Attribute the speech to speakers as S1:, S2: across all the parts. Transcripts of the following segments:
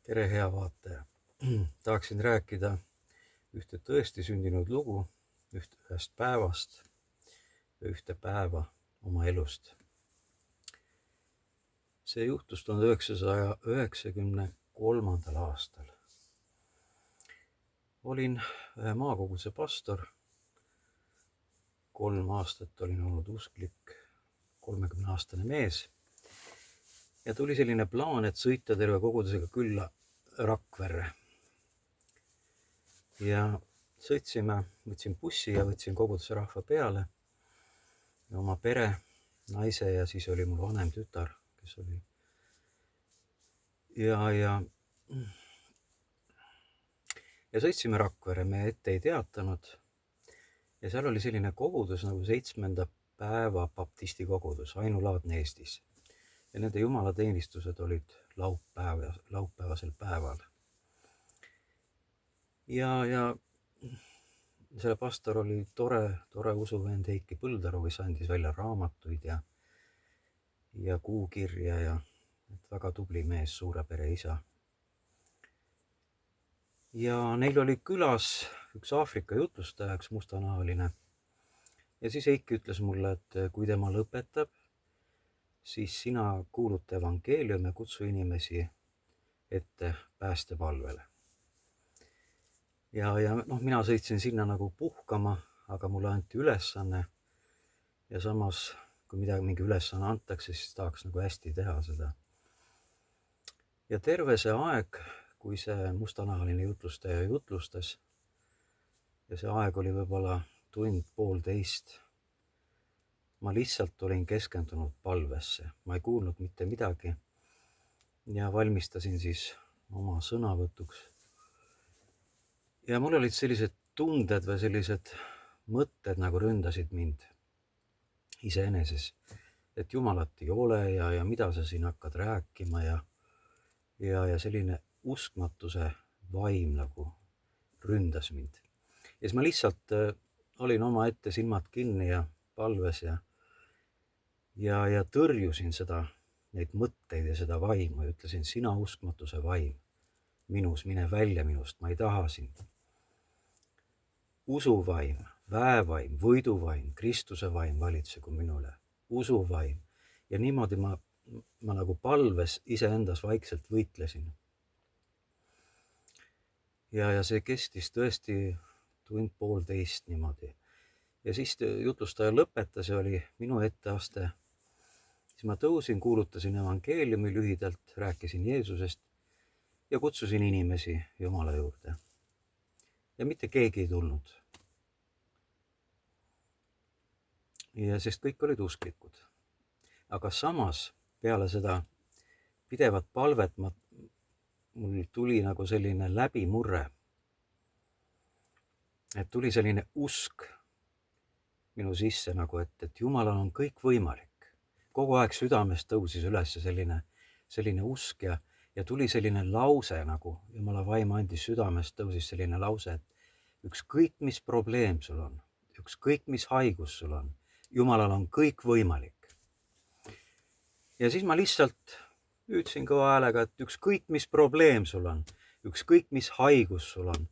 S1: Tere, hea vaataja! Tahaksin rääkida ühte tõesti sündinud lugu ühest päevast ja ühte päeva oma elust. See juhtus 1993. aastal. Olin ühe maakoguduse pastor. 3 aastat olin olnud usklik 30-aastane mees. Ja tuli selline plaan, et sõita terve kogudusega külla Rakverre. Ja sõitsime, võtsin bussi ja võtsin koguduse rahva peale ja oma pere, naise ja siis oli mul vanem tütar, kes oli. Ja sõitsime Rakverre, me ette ei teatanud. Ja seal oli selline kogudus nagu 7. päeva baptisti kogudus, ainulaadne Eestis. Ja nende jumalateenistused olid laupäevasel päeval. Ja selle pastor oli tore usuvend Heiki Põldaru, kes andis välja raamatuid ja kuukirja ja väga tubli mees, suure pere isa. Ja neil oli külas üks Aafrika jutlustaja, üks mustanahaline. Ja siis Heiki ütles mulle, et kui tema lõpetab, siis sina kuuluta evangeeliumi ja kutsu inimesi ette päästepalvele. Ja mina sõitsin sinna nagu puhkama, aga mulle anti ülesanne. Ja samas, kui mingi ülesanne antakse, siis tahaks nagu hästi teha seda. Ja terve see aeg, kui see mustanahaline jutlustaja jutlustas, ja see aeg oli võib-olla 1–1,5, ma lihtsalt olin keskendunud palvesse. Ma ei kuulnud mitte midagi ja valmistasin siis oma sõnavõtuks. Ja mul olid sellised tunded või sellised mõtted nagu ründasid mind iseeneses, et Jumalat ei ole ja mida sa siin hakkad rääkima ja selline uskmatuse vaim nagu ründas mind. Ja siis ma lihtsalt olin oma ette silmad kinni ja palves ja tõrjusin neid mõtteid ja seda vaimu ja ütlesin, sina uskmatuse vaim minus, mine välja minust, ma ei taha sind. Usuvaim, väevaim, võiduvaim, Kristuse vaim valitsegu minule, usuvaim. Ja niimoodi ma nagu palves iseendas vaikselt võitlesin. Ja see kestis tõesti 1–1,5 niimoodi. Ja siis jutlustaja lõpetas ja oli minu etteaste. Siis ma tõusin, kuulutasin evangeeliumi lühidalt, rääkisin Jeesusest ja kutsusin inimesi Jumala juurde. Ja mitte keegi ei tulnud. Ja sest kõik olid usklikud. Aga samas peale seda pidevat palvet mul tuli nagu selline läbimurre. Et tuli selline usk minu sisse nagu, et Jumalal on kõik võimalik. Kogu aeg südamest tõusis üles selline usk ja tuli selline lause nagu, Jumala vaim andis südamest, tõusis selline lause, et ükskõik mis probleem sul on, ükskõik mis haigus sul on, Jumalal on kõik võimalik. Ja siis ma lihtsalt ütlesin kõva häälega, et ükskõik mis probleem sul on, ükskõik mis haigus sul on,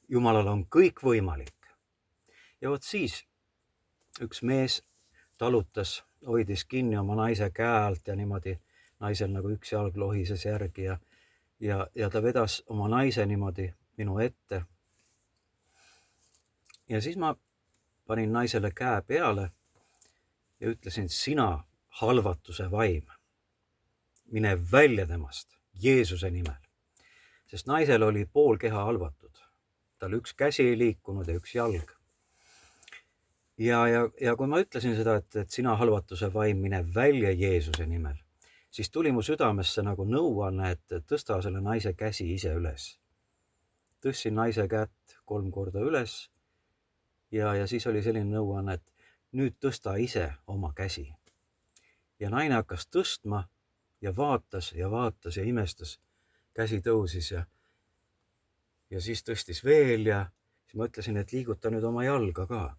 S1: Jumalal on kõik võimalik. Ja vot siis üks mees talutas, hoidis kinni oma naise käe alt ja niimoodi naisel nagu üks jalg lohises järgi ja ta vedas oma naise niimoodi minu ette. Ja siis ma panin naisele käe peale ja ütlesin, sina halvatuse vaim, mine välja temast Jeesuse nimel. Sest naisel oli pool keha halvatud. Tal üks käsi ei liikunud ja üks jalg. Ja kui ma ütlesin seda, et sina halvatuse vaim, mine välja Jeesuse nimel, siis tuli mu südamesse nagu nõuanne, et tõsta selle naise käsi ise üles. Tõstsin naise kätt 3 korda üles ja siis oli selline nõuanne, et nüüd tõsta ise oma käsi. Ja naine hakkas tõstma ja vaatas ja imestas. Käsi tõusis ja siis tõstis veel ja siis ma ütlesin, et liiguta nüüd oma jalga ka.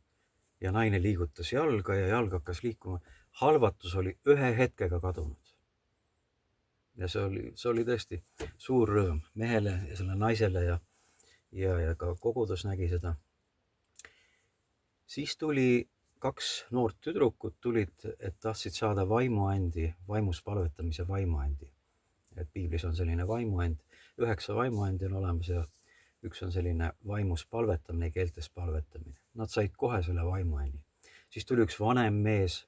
S1: Ja naine liigutas jalga ja jalg hakkas liikuma. Halvatus oli ühe hetkega kadunud. ja see oli tõesti suur rõõm mehele ja selle naisele ja ka kogudus nägi seda. Siis tuli 2 noort tüdrukut tulid, et tahtsid saada vaimuandi, vaimus palvetamise vaimuandi. Et piiblis on selline vaimuand, 9 vaimuandi on olemas ja üks on selline vaimus palvetamine, keeltes palvetamine. Nad said kohe selle vaimuandi. Siis tuli üks vanem mees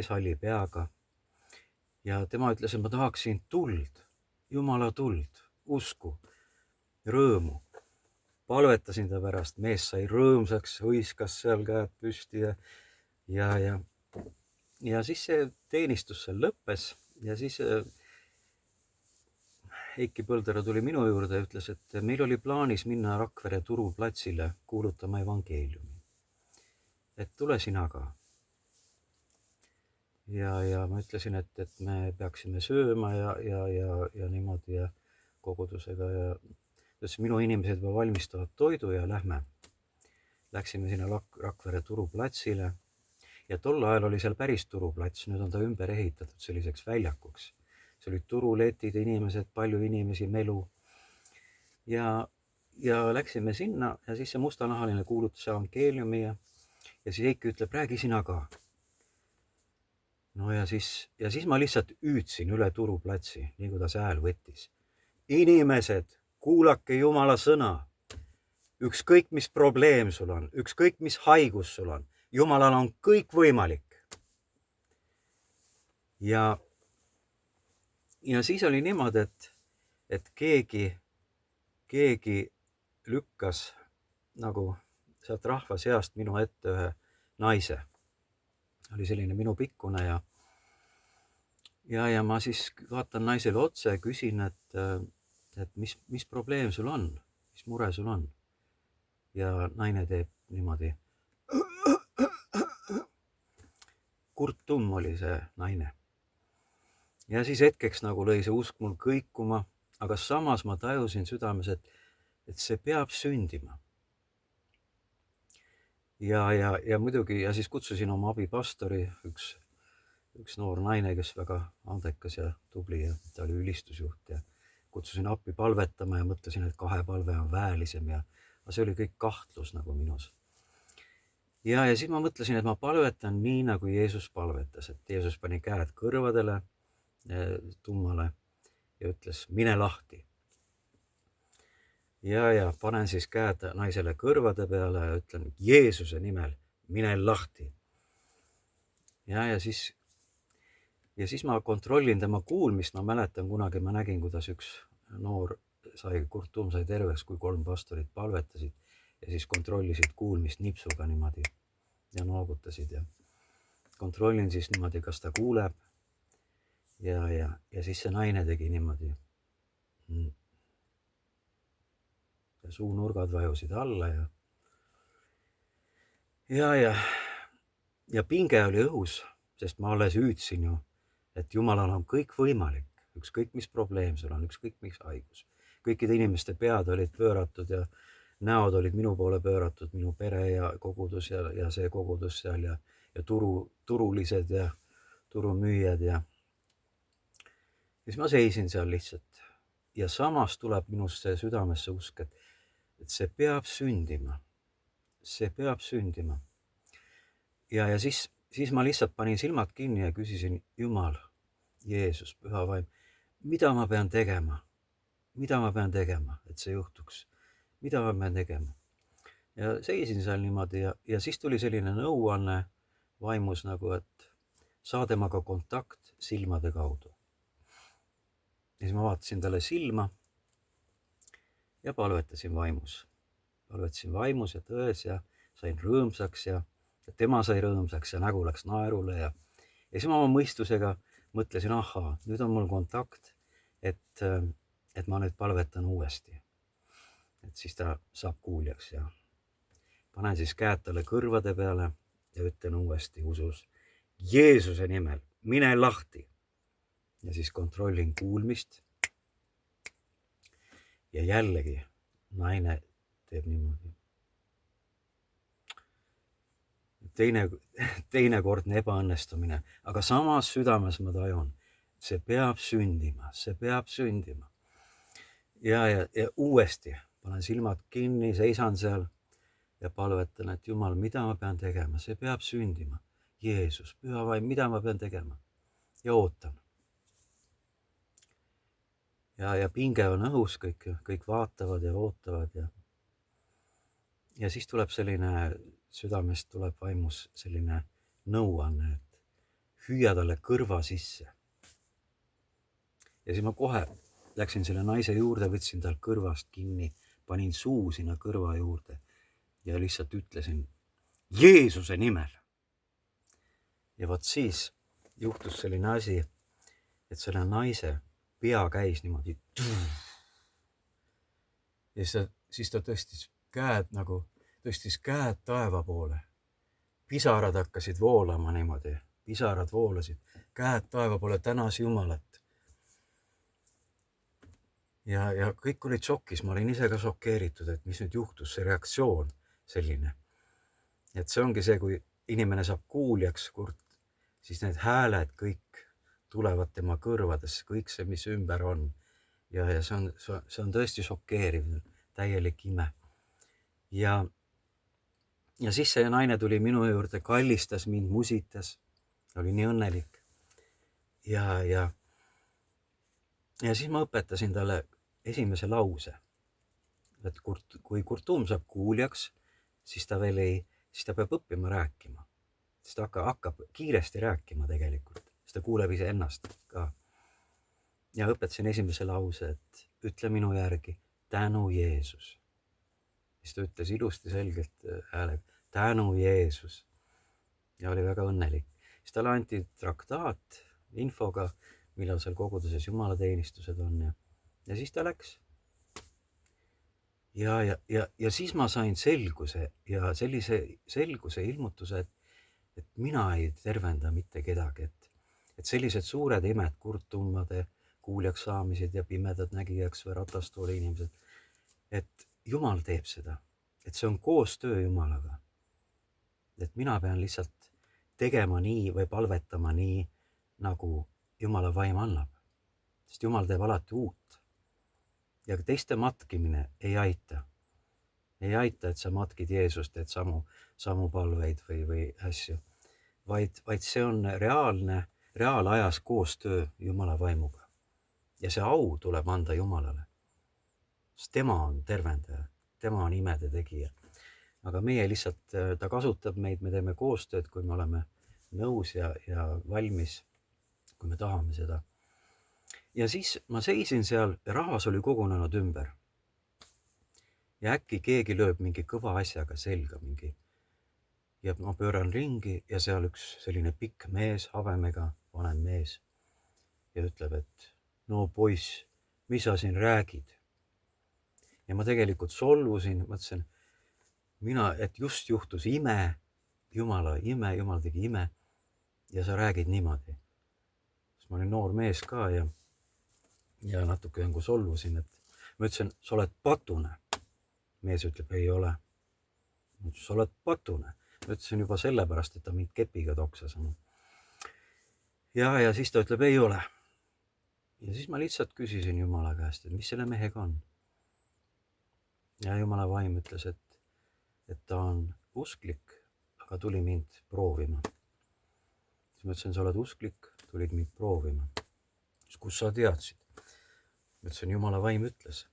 S1: halli peaga ja tema ütles, et ma tahaksin tuld, Jumala tuld, usku, rõõmu. Palvetasin ta pärast, mees sai rõõmsaks, hõiskas seal käed püsti ja siis see teenistus seal lõppes ja siis Heiki Põldera tuli minu juurde ja ütles, et meil oli plaanis minna Rakvere turuplatsile kuulutama evangeeliumi. Et tule sina ka. Ja ma ütlesin, et me peaksime sööma ja niimoodi ja kogudusega ja ütles, minu inimesed juba valmistavad toidu ja lähme. Läksime sinna Rakvere turuplatsile ja tol ajal oli seal päris turuplats, nüüd on ta ümber ehitatud selliseks väljakuks. See olid turuletid, inimesed, palju inimesi, melu. Ja läksime sinna ja siis see mustanahaline kuulutas evangeeliumi ja siis Heiki ütleb, räägi sina ka. No ja siis ma lihtsalt hüüdsin üle turuplatsi, nii kuidas hääl võttis. Inimesed, kuulake Jumala sõna. Ükskõik, mis probleem sul on, ükskõik, mis haigus sul on. Jumalal on kõik võimalik. Ja siis oli niimoodi, et keegi lükkas nagu sealt rahva seast minu ette ühe naise. Oli selline minu pikkune ja ma siis vaatan naisele otse ja küsin, et mis probleem sul on, mis mure sul on. Ja naine teeb niimoodi. Kurt Tumm oli see naine. Ja siis hetkeks nagu lõi see usk mul kõikuma, aga samas ma tajusin südames, et see peab sündima. Ja muidugi, ja siis kutsusin oma abipastori, üks noor naine, kes väga andekas ja tubli ja ta oli ülistusjuht ja kutsusin appi palvetama ja mõtlesin, et 2 palve on väelisem ja see oli kõik kahtlus nagu minus. Ja siis ma mõtlesin, et ma palvetan nii, nagu Jeesus palvetas, et Jeesus pani käed kõrvadele tummale ja ütles, mine lahti. Ja panen siis käed naisele kõrvade peale ja ütlen Jeesuse nimel, mine lahti. Ja siis ma kontrollin tema kuulmist, ma mäletan kunagi, ma nägin, kuidas üks noor Kurt Tumm sai terveks, kui 3 pastorit palvetasid ja siis kontrollisid kuulmist nipsuga niimoodi ja noogutasid ja kontrollin siis niimoodi, kas ta kuuleb ja siis see naine tegi niimoodi. Ja suunurgad vajusid alla ja pinge oli õhus, sest ma alles hüüdsin ju, et Jumalal on kõik võimalik, ükskõik mis probleem sul on, ükskõik mis haigus. Kõikide inimeste pead olid pööratud ja näod olid minu poole pööratud, minu pere ja kogudus ja see kogudus seal ja turulised ja turumüüjad ja siis ma seisin seal lihtsalt ja samas tuleb minusse südamesse usk, et see peab sündima. See peab sündima. Ja siis ma lihtsalt panin silmad kinni ja küsisin, Jumal, Jeesus, Püha Vaim, mida ma pean tegema? Mida ma pean tegema, et see juhtuks? Mida ma pean tegema? Ja seisin seal niimoodi ja siis tuli selline nõuanne vaimus nagu, et saa temaga kontakt silmade kaudu. Ja siis ma vaatasin talle silma ja palvetasin vaimus. Palvetasin vaimus ja tões ja sain rõõmsaks ja tema sai rõõmsaks ja nägu läks naerule ja siis ma oma mõistusega mõtlesin, ahaa, nüüd on mul kontakt, et ma nüüd palvetan uuesti. Et siis ta saab kuuljaks ja panen siis käed talle kõrvade peale ja ütlen uuesti usus, Jeesuse nimel, mine lahti. Ja siis kontrollin kuulmist. Ja jällegi naine teeb niimoodi. Teinekordne ebaõnnestumine, aga samas südames ma tajun, see peab sündima, see peab sündima. Ja uuesti panen silmad kinni, seisan seal ja palvetan, et Jumal, mida ma pean tegema, see peab sündima. Jeesus, Püha Vaim, mida ma pean tegema? Ja ootan. Ja pinge on õhus, kõik vaatavad ja ootavad ja siis tuleb selline, südamest tuleb vaimus selline nõuanne, et hüüa talle kõrva sisse. Ja siis ma kohe läksin selle naise juurde, võtsin tal kõrvast kinni, panin suu sinna kõrva juurde ja lihtsalt ütlesin Jeesuse nimel. Ja vot siis juhtus selline asi, et selle naise pea käis niimoodi. Ja siis ta tõstis käed taeva poole. Pisarad hakkasid voolama niimoodi, pisarad voolasid, käed taeva poole, tänas Jumalat. Ja kõik olid šokis, ma olin ise ka šokeeritud, et mis nüüd juhtus, see reaktsioon selline. Et see ongi see, kui inimene saab kuuljaks, siis need hääled kõik tulevad tema kõrvadesse, kõik see, mis ümber on. Ja see on tõesti šokeeriv, täielik ime. Ja siis see naine tuli minu juurde, kallistas mind, musitas, oli nii õnnelik. Ja siis ma õpetasin talle esimese lause, et kui Kurtum saab kuuljaks, siis ta peab õppima rääkima. Siis ta hakkab kiiresti rääkima tegelikult, siis ta kuuleb ise ennast ka. Ja õpetasin esimese lause, et ütle minu järgi, tänu Jeesus. Siis ta ütles ilusti selgelt häälega, tänu Jeesus. Ja oli väga õnnelik. Siis talle anti traktaat infoga, millal seal koguduses jumalateenistused on ja siis ta läks. Ja siis ma sain selguse ja sellise selguse ilmutuse, et mina ei tervenda mitte kedagi, et sellised suured imed, kurttummade kuuljaks saamised ja pimedad nägijaks või ratastooli inimesed, et Jumal teeb seda, et see on koostöö Jumalaga. Et mina pean lihtsalt tegema nii või palvetama nii, nagu Jumala vaim annab, sest Jumal teeb alati uut. Ja teiste matkimine ei aita. Ei aita, et sa matkid Jeesust, teed samu palveid või asju, vaid see on reaalajas koostöö Jumala vaimuga. Ja see au tuleb anda Jumalale, sest tema on tervendaja, tema on imede tegija. Aga meie lihtsalt, ta kasutab meid, me teeme koostööd, kui me oleme nõus ja valmis, kui me tahame seda. Ja siis ma seisin seal ja rahvas oli kogunenud ümber. Ja äkki keegi lööb mingi kõva asjaga selga mingi. Ja ma pööran ringi ja seal üks selline pikk mees, habemega, vanem mees. Ja ütleb, et no poiss, mis sa siin räägid? Ja ma tegelikult solvusin, mõtlesin, et just juhtus ime, Jumal tegi ime ja sa räägid niimoodi. Siis ma olin noor mees ka ja natuke solvusin, et ma ütlesin, sa oled patune. Mees ütleb, ei ole. Ma ütlesin, sa oled patune. Ma ütlesin juba sellepärast, et ta mind kepiga toksas. Ja siis ta ütleb, ei ole. Ja siis ma lihtsalt küsisin Jumala käest, et mis selle mehega on. Ja Jumala vaim ütles, et ta on usklik, aga tuli mind proovima. Siis ma ütlesin, sa oled usklik, tulid mind proovima. Siis kus sa teadsid? Ma ütlesin, Jumala vaim ütles.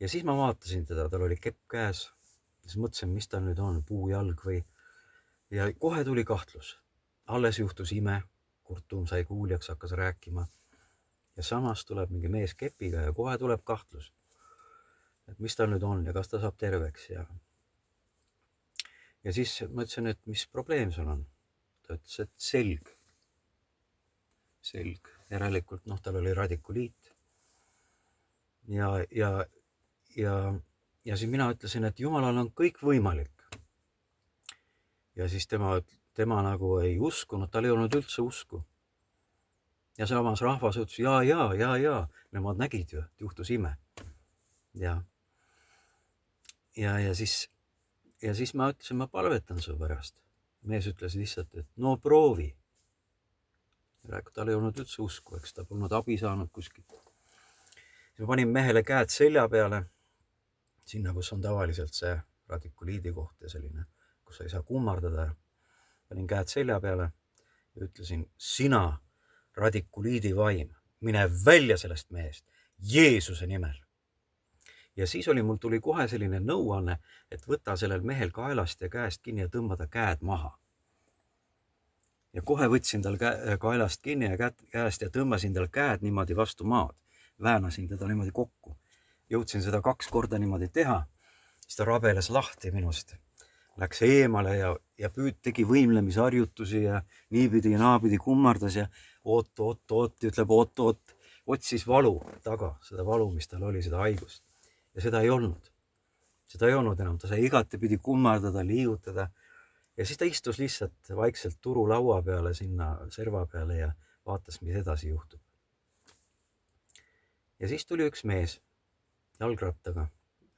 S1: Ja siis ma vaatasin teda, tal oli kepp käes. Siis mõtlesin, mis tal nüüd on, puujalg või. Ja kohe tuli kahtlus. Alles juhtus ime, Kurtum sai kuuljaks, hakkas rääkima. Ja samas tuleb mingi mees kepiga ja kohe tuleb kahtlus. Et mis tal nüüd on ja kas ta saab terveks. Ja siis ma ütlesin, et mis probleem sul on? Ta ütles, et selg. Järelikult, tal oli radikuliit. Ja siis mina ütlesin, et Jumalal on kõik võimalik. Ja siis tema nagu ei uskunud, tal ei olnud üldse usku. Ja samas rahvas ütles, ja, nemad nägid ju, et juhtus ime. Ja siis ma ütlesin, ma palvetan su pärast. Mees ütles lihtsalt, et no proovi. Tal ei olnud üldse usku, eks ta polnud abi saanud kuskilt. siis ma panin mehele käed selja peale, sinna, kus on tavaliselt see radikuliidi koht ja selline, kus sa ei saa kummardada. Panin käed selja peale ja ütlesin, sina, radikuliidi vaim, mine välja sellest mehest, Jeesuse nimel. Ja siis mul tuli kohe selline nõuanne, et võta sellel mehel kaelast ja käest kinni ja tõmba ta käed maha. Ja kohe võtsin tal kaelast kinni ja käest ja tõmbasin tal käed niimoodi vastu maad. Väänasin teda niimoodi kokku. Jõudsin seda 2 korda niimoodi teha. Siis ta rabeles lahti minust. Läks eemale ja tegi võimlemisharjutusi ja niipidi ja naapidi kummardas ja oot, ütleb oot. Otsis valu taga, seda valu, mis tal oli, seda haigust. Ja seda ei olnud. Seda ei olnud enam. Ta sai igatepidi kummardada, liigutada. Ja siis ta istus lihtsalt vaikselt turulaua peale sinna serva peale ja vaatas, mis edasi juhtub. Ja siis tuli üks mees jalgrattaga,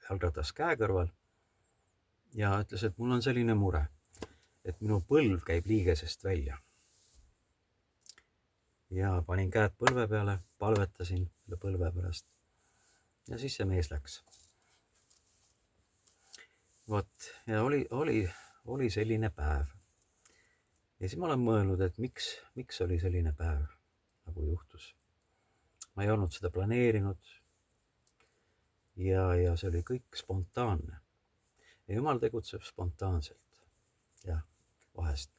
S1: jalgratas käe kõrval ja ütles, et mul on selline mure, et minu põlv käib liigesest välja. Ja panin käed põlve peale, palvetasin selle põlve pärast. Ja siis see mees läks. Vot, ja oli selline päev. Ja siis ma olen mõelnud, et miks oli selline päev, nagu juhtus. Ma ei olnud seda planeerinud ja see oli kõik spontaanne. Ja Jumal tegutseb spontaanselt. Jah, vahest.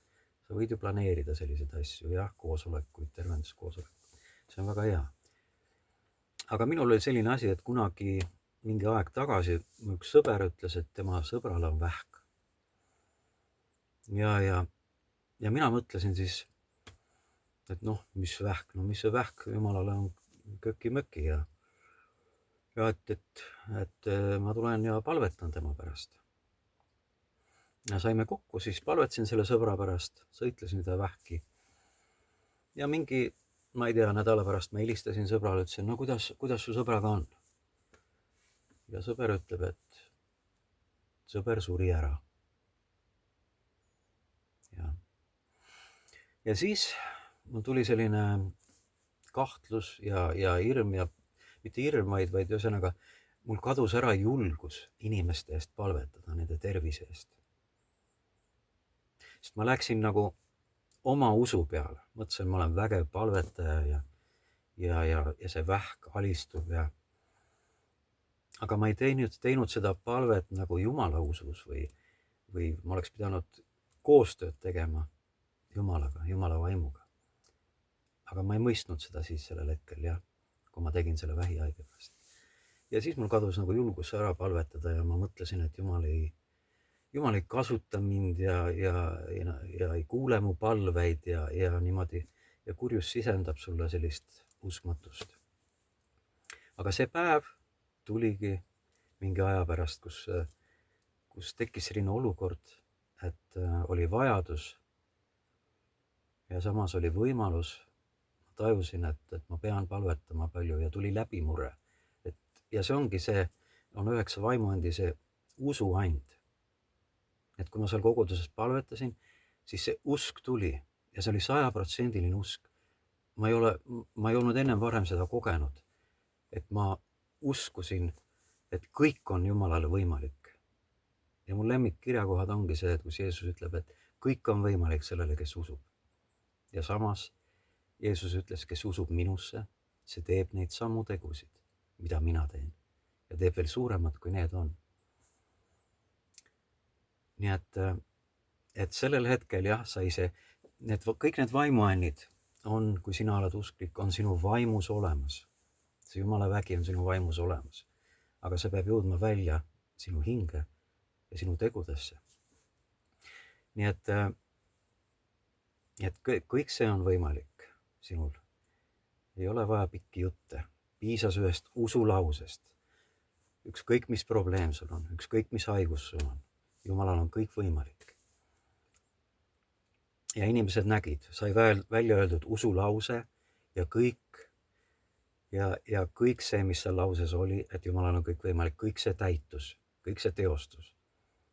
S1: Sa võid ju planeerida selliseid asju, jah, koosolekuid, tervenduskoosolekuid. See on väga hea. Aga minul oli selline asi, et kunagi mingi aeg tagasi üks sõber ütles, et tema sõbral on vähk. Ja mina mõtlesin siis, et mis vähk, mis see vähk, Jumalale on köki-möki ja et ma tulen ja palvetan tema pärast. Ja saime kokku, siis palvetasin selle sõbra pärast, sõitlesin ta vähki. Ja mingi, ma ei tea, nädala pärast ma helistasin sõbrale, ütlesin, no kuidas su sõbraga on? Ja sõber ütleb, et sõber suri ära. Ja siis mul tuli selline kahtlus ja hirm ja mitte hirm, vaid ühesõnaga mul kadus ära julgus inimeste eest palvetada, nende tervise eest. Sest ma läksin nagu oma usu peale, mõtlesin, ma olen vägev palvetaja ja see vähk alistub ja aga ma ei teinud seda palvet nagu Jumala usus või ma oleks pidanud koostööd tegema Jumalaga, Jumala vaimuga. Aga ma ei mõistnud seda siis sellel hetkel, jah, kui ma tegin selle vähihaige pärast. Ja siis mul kadus nagu julgus ära palvetada ja ma mõtlesin, et Jumal ei kasuta mind ja ei kuule mu palveid ja niimoodi ja kurjus sisendab sulle sellist uskmatust. Aga see päev tuligi mingi aja pärast, kus tekkis selline olukord, et oli vajadus ja samas oli võimalus. Ma tajusin, et ma pean palvetama palju ja tuli läbimurre. Ja see ongi on 9 vaimuandi see usuand. Et kui ma seal koguduses palvetasin, siis see usk tuli ja see oli 100% usk. Ma ei olnud ennem varem seda kogenud, et ma uskusin, et kõik on Jumalale võimalik. Ja mul lemmikkirjakohad ongi see, et kus Jeesus ütleb, et kõik on võimalik sellele, kes usub. Ja samas Jeesus ütles, kes usub minusse, see teeb neid samu tegusid, mida mina teen. Ja teeb veel suuremad, kui need on. Nii et sellel hetkel jah, sai kõik need vaimuannid on, kui sina oled usklik, on sinu vaimus olemas. See Jumala vägi on sinu vaimus olemas. Aga see peab jõudma välja sinu hinge ja sinu tegudesse. Nii et kõik see on võimalik sinul. Ei ole vaja pikki jutte. Piisas ühest usulausest. Ükskõik, mis probleem sul on, ükskõik, mis haigus sul on. Jumalal on kõik võimalik. Ja inimesed nägid, sai välja öeldud usulause ja kõik see, mis seal lauses oli, et Jumalal on kõik võimalik, kõik see täitus, kõik see teostus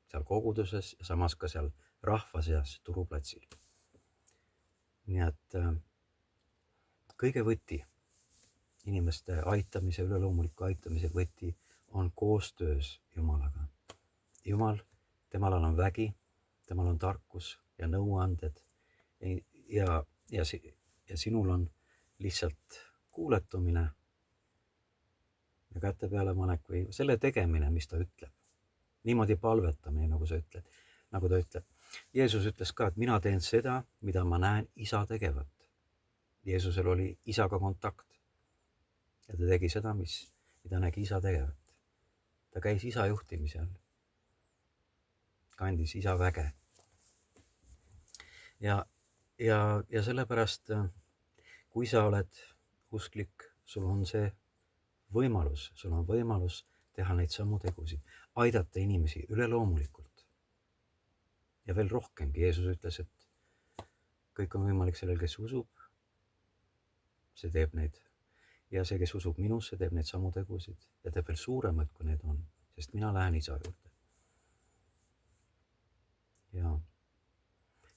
S1: seal koguduses ja samas ka seal rahva seas turuplatsil. Nii et kõige võti, inimeste aitamise, üleloomuliku aitamise võti on koostöös Jumalaga. Jumal, temal on vägi, temal on tarkus ja nõuanded ja sinul on lihtsalt kuuletumine ja käte peale panek või selle tegemine, mis ta ütleb. Niimoodi palvetamine, nagu ta ütleb. Jeesus ütles ka, et mina teen seda, mida ma näen isa tegevat. Jeesusel oli isaga kontakt ja ta tegi seda, mida nägi isa tegevat. Ta käis isa juhtimisel, kandis isa väge. Ja sellepärast, kui sa oled usklik, sul on võimalus teha neid samu tegusid, aidata inimesi üleloomulikult. Ja veel rohkemgi, Jeesus ütles, et kõik on võimalik sellel, kes usub, see teeb neid. Ja see, kes usub minusse, teeb neid samu tegusid ja teeb veel suuremad, kui need on, sest mina lähen isa juurde.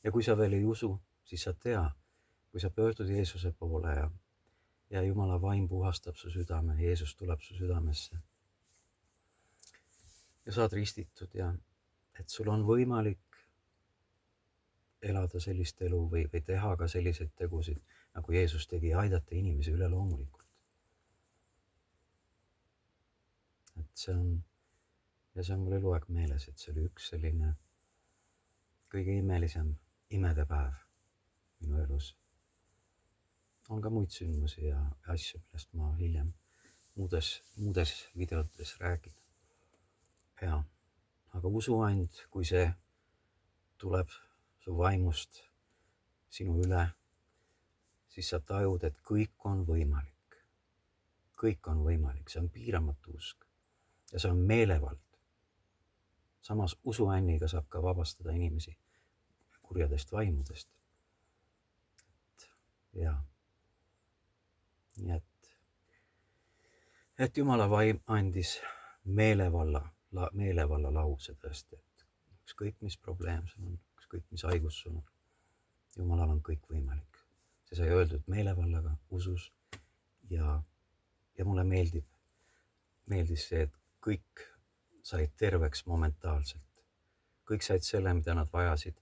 S1: Ja kui sa veel ei usu, siis sa tea, kui sa pöördud Jeesuse poole ja Jumala vaim puhastab su südame, Jeesus tuleb su südamesse ja saad ristitud ja et sul on võimalik elada sellist elu või teha ka selliseid tegusid, nagu Jeesus tegi, aidata inimesi üleloomulikult. Et see on mul eluaeg meeles, et see oli üks selline kõige imelisem imede päev minu elus. On ka muid sündmusi ja asju, millest ma hiljem muudes videotes räägin. Aga usu ainult, kui see tuleb su vaimust sinu üle, siis sa tajud, et kõik on võimalik. Kõik on võimalik, see on piiramatu usk ja see on meelevald. Samas usuänniga saab ka vabastada inimesi kurjadest vaimudest. Nii et Jumala vaim andis meelevalla lause tõesti, et ükskõik mis probleem sul on, ükskõik mis haigus sul on, Jumalal on kõik võimalik. See sai öeldud meelevallaga, usus ja mulle meeldis see, et kõik said terveks momentaalselt. Kõik said selle, mida nad vajasid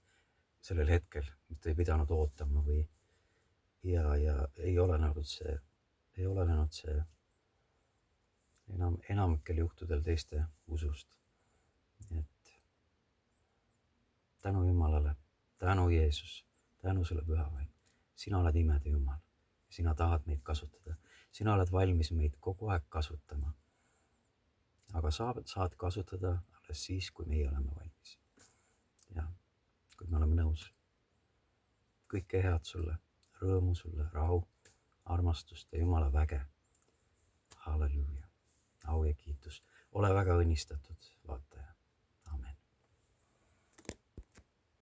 S1: sellel hetkel, mitte ei pidanud ootama ja ei olenenud see enamikel juhtudel teiste usust. Et tänu Jumalale, tänu Jeesus, tänu selle püha vaim. Sina oled imede Jumal, sina tahad meid kasutada. Sina oled valmis meid kogu aeg kasutama. Aga saad kasutada alles siis, kui meie oleme valmis. Ja kui me oleme nõus. Kõike head sulle, rõõmu sulle, rahu, armastust ja Jumala väge. Halleluuja, au ja kiitus. Ole väga õnnistatud, vaataja.